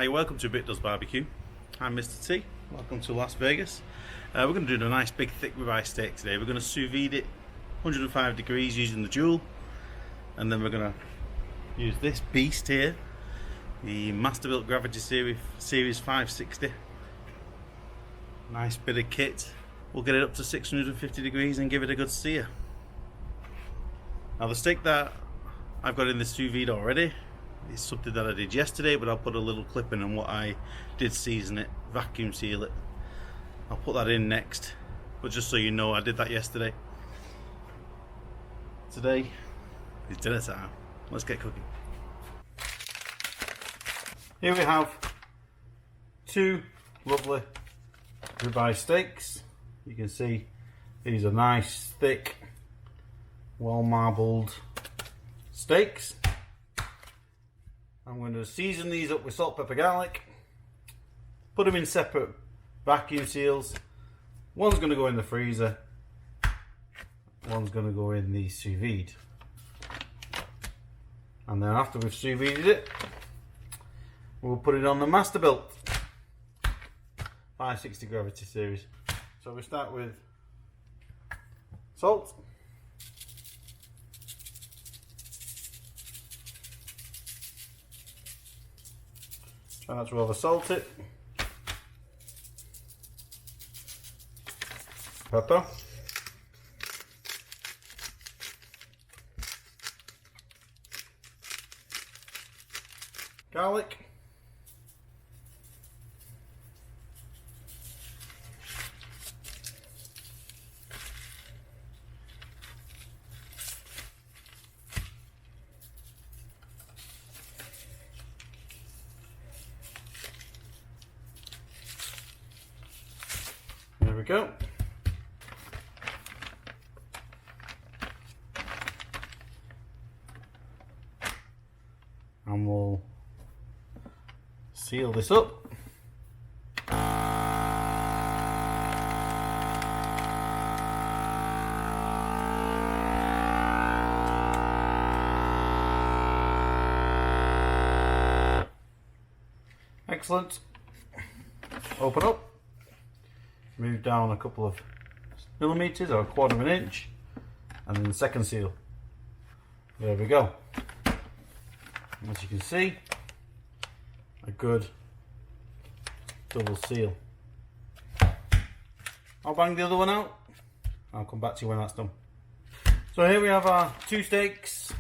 Hi, welcome to BritDoesBBQ. I'm Mr. T. Welcome to Las Vegas. We're going to do a nice big thick ribeye steak today. We're going to sous vide it 105 degrees using the Joule, and then we're going to use this beast here, the Masterbuilt Gravity Series 560. Nice bit of kit. We'll get it up to 650 degrees and give it a good sear. Now the steak that I've got in the sous vide already, it's something that I did yesterday, but I'll put a little clip in on what I did season it, vacuum seal it. I'll put that in next, but just so you know, I did that yesterday. Today is dinner time. Let's get cooking. Here we have two lovely ribeye steaks. You can see these are nice, thick, well marbled steaks. I'm going to season these up with salt, pepper, garlic, put them in separate vacuum seals. One's going to go in the freezer, one's going to go in the sous vide. And then after we've sous vided it, we'll put it on the Masterbuilt 560 Gravity Series. So we start with salt. Try not to over salt it. Pepper. Garlic. There we go. And we'll seal this up. Excellent. Open up. Move down a couple of millimeters or a quarter of an inch, and then the second seal. There we go. As you can see, a good double seal. I'll bang the other one out. I'll come back to you when that's done. So here we have our two steaks,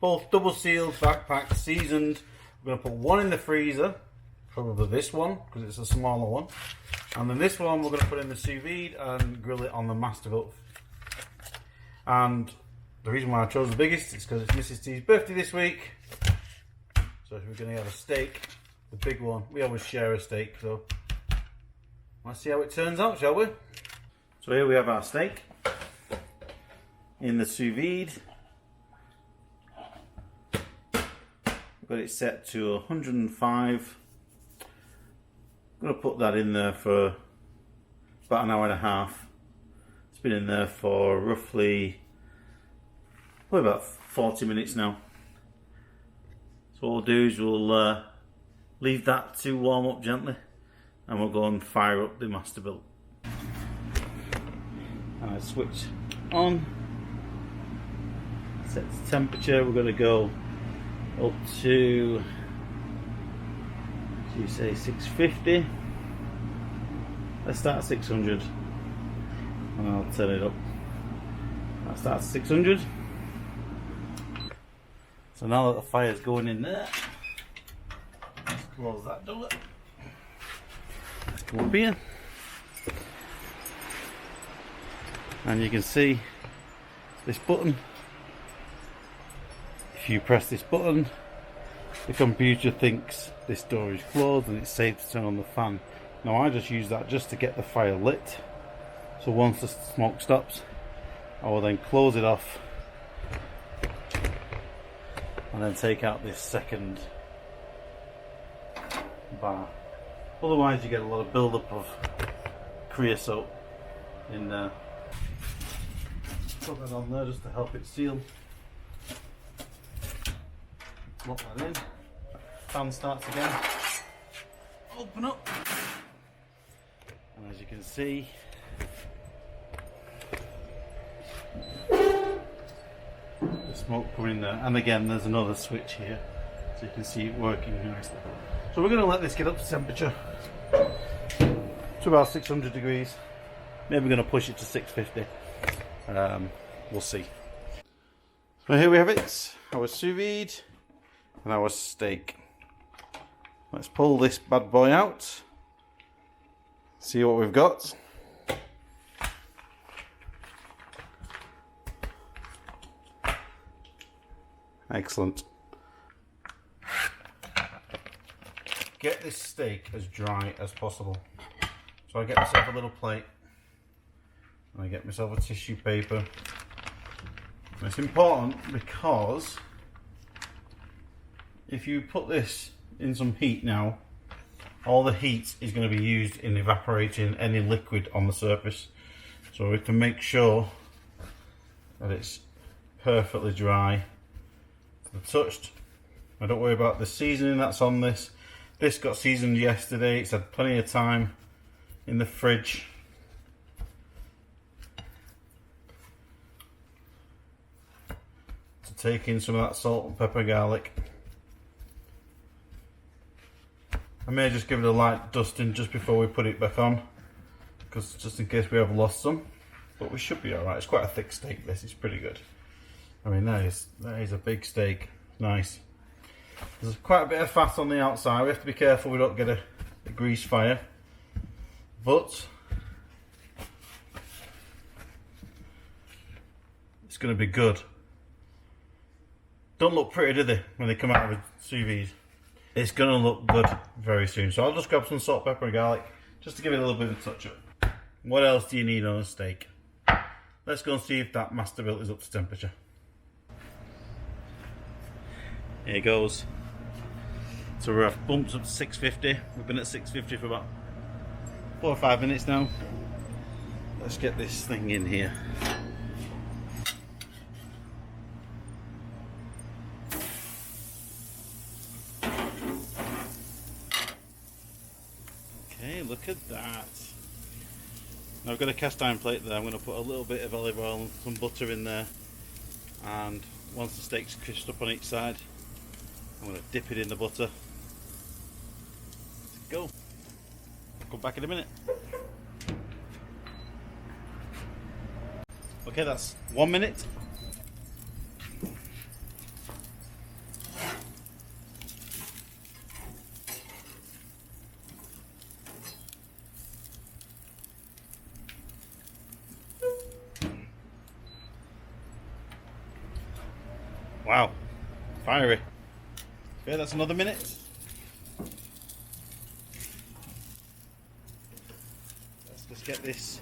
both double sealed, backpacked, seasoned. We're going to put one in the freezer, probably this one because it's a smaller one, and then this one we're going to put in the sous vide and grill it on the Masterbuilt. And the reason why I chose the biggest is because it's Mrs. T's birthday this week, so if we're going to have a steak, the big one, we always share a steak, so let's see how it turns out, shall we? So here we have our steak in the sous vide. We've got it set to 105. I'm going to put that in there for about an hour and a half. It's been in there for roughly probably about 40 minutes now. So what we'll do is we'll leave that to warm up gently, and we'll go and fire up the Masterbuilt. And I switch on, set the temperature. We're going to go up to, so you say 650. Let's start at 600 and I'll turn it up. I'll start at 600. So now that the fire's going in there, let's close that door. Let's come up here, and you can see this button. If you press this button, the computer thinks this door is closed and it's safe to turn on the fan. Now I just use that just to get the fire lit, so once the smoke stops I will then close it off and then take out this second bar. Otherwise you get a lot of build-up of creosote in there. Put that on there just to help it seal. Lock that in. fan starts again. Open up. And as you can see, the smoke coming there. And again, there's another switch here, so you can see it working nicely. So we're going to let this get up to temperature to about 600 degrees. Maybe we're going to push it to 650. We'll see. So here we have it, our sous vide and our steak. Let's pull this bad boy out, see what we've got. Excellent. Get this steak as dry as possible. So I get myself a little plate and I get myself a tissue paper. And it's important because if you put this in some heat now, all the heat is going to be used in evaporating any liquid on the surface. So we can make sure that it's perfectly dry to the touched. Now don't worry about the seasoning that's on this. This got seasoned yesterday. It's had plenty of time in the fridge. To take in some of that salt and pepper garlic. I may just give it a light dusting just before we put it back on, because just in case we have lost some, but we should be alright. It's quite a thick steak, this is pretty good. I mean, that is a big steak. Nice. There's quite a bit of fat on the outside. We have to be careful we don't get a grease fire, but it's going to be good. Don't look pretty, do they, when they come out of a sous vide? It's going to look good very soon. So I'll just grab some salt, pepper and garlic just to give it a little bit of a touch up. What else do you need on a steak? Let's go and see if that Masterbuilt is up to temperature. Here it goes. So we're bumped up to 650. We've been at 650 for about 4 or 5 minutes now. Let's get this thing in here. Okay, look at that. Now I've got a cast iron plate there. I'm going to put a little bit of olive oil and some butter in there, and once the steak's crisped up on each side, I'm going to dip it in the butter. Let's go. I'll come back in a minute. Okay, that's 1 minute. Wow, fiery. Okay, that's another minute. Let's just get this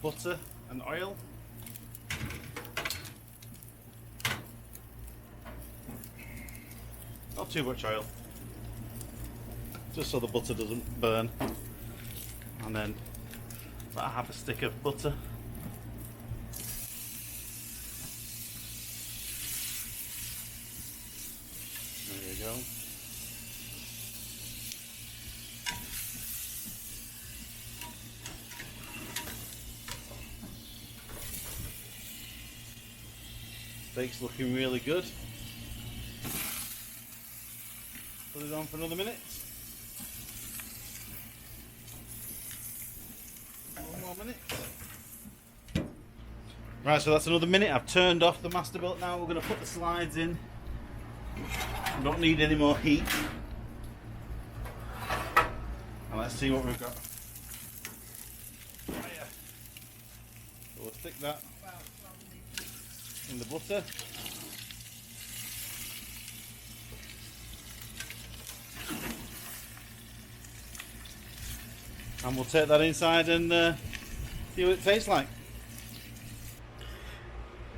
butter and oil. Not too much oil, just so the butter doesn't burn. And then about half a stick of butter. There you go. Steak's looking really good. Put it on for another minute. 1 more minute. Right, so that's another minute. I've turned off the Masterbuilt now. We're going to put the slides in. We don't need any more heat. And let's see what we've got. So we'll stick that in the butter. And we'll take that inside and see what it tastes like.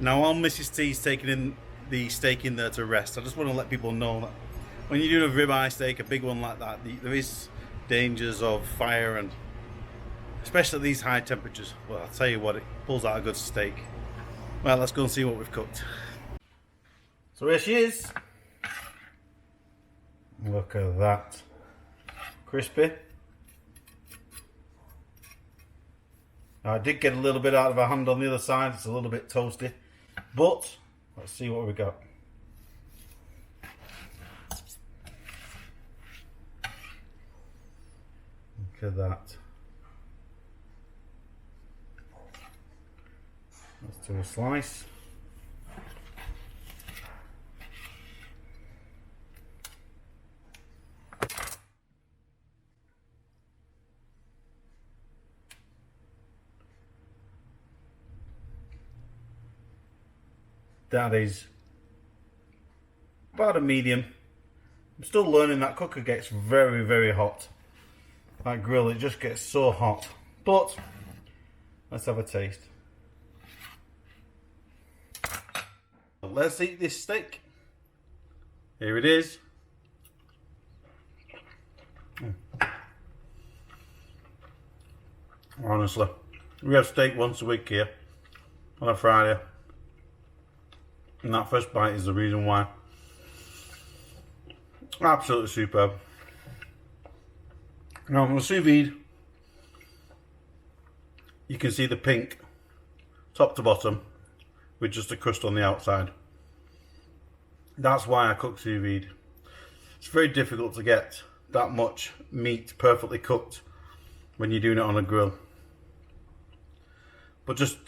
Now while Mrs. T's taking in the steak in there to rest, I just want to let people know that when you're doing a ribeye steak, a big one like that, there is dangers of fire, and especially at these high temperatures. Well, I'll tell you what, it pulls out a good steak. Well, let's go and see what we've cooked. So here she is. Look at that. Crispy. I did get a little bit out of our hand on the other side. It's a little bit toasty. But let's see what we got. Look at that. Let's do a slice. That is about a medium. I'm still learning. That cooker gets very, very hot. That grill, it just gets so hot. But let's have a taste. Let's eat this steak. Here it is. Honestly, we have steak once a week here on a Friday. And that first bite is the reason why. Absolutely superb. Now on the sous vide, you can see the pink top to bottom with just a crust on the outside. That's why I cook sous vide. It's very difficult to get that much meat perfectly cooked when you're doing it on a grill. But just,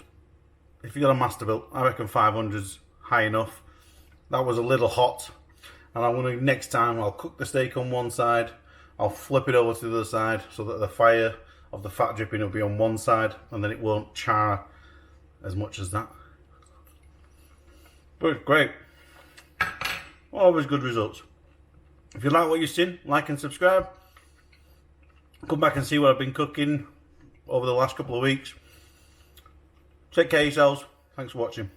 if you got a Masterbuilt, I reckon 500's high enough. That was a little hot, and I want to, next time I'll cook the steak on one side, I'll flip it over to the other side so that the fire of the fat dripping will be on one side and then it won't char as much as that. But it's great. Always good results. If you like what you've seen, like and subscribe. Come back and see what I've been cooking over the last couple of weeks. Take care of yourselves. Thanks for watching.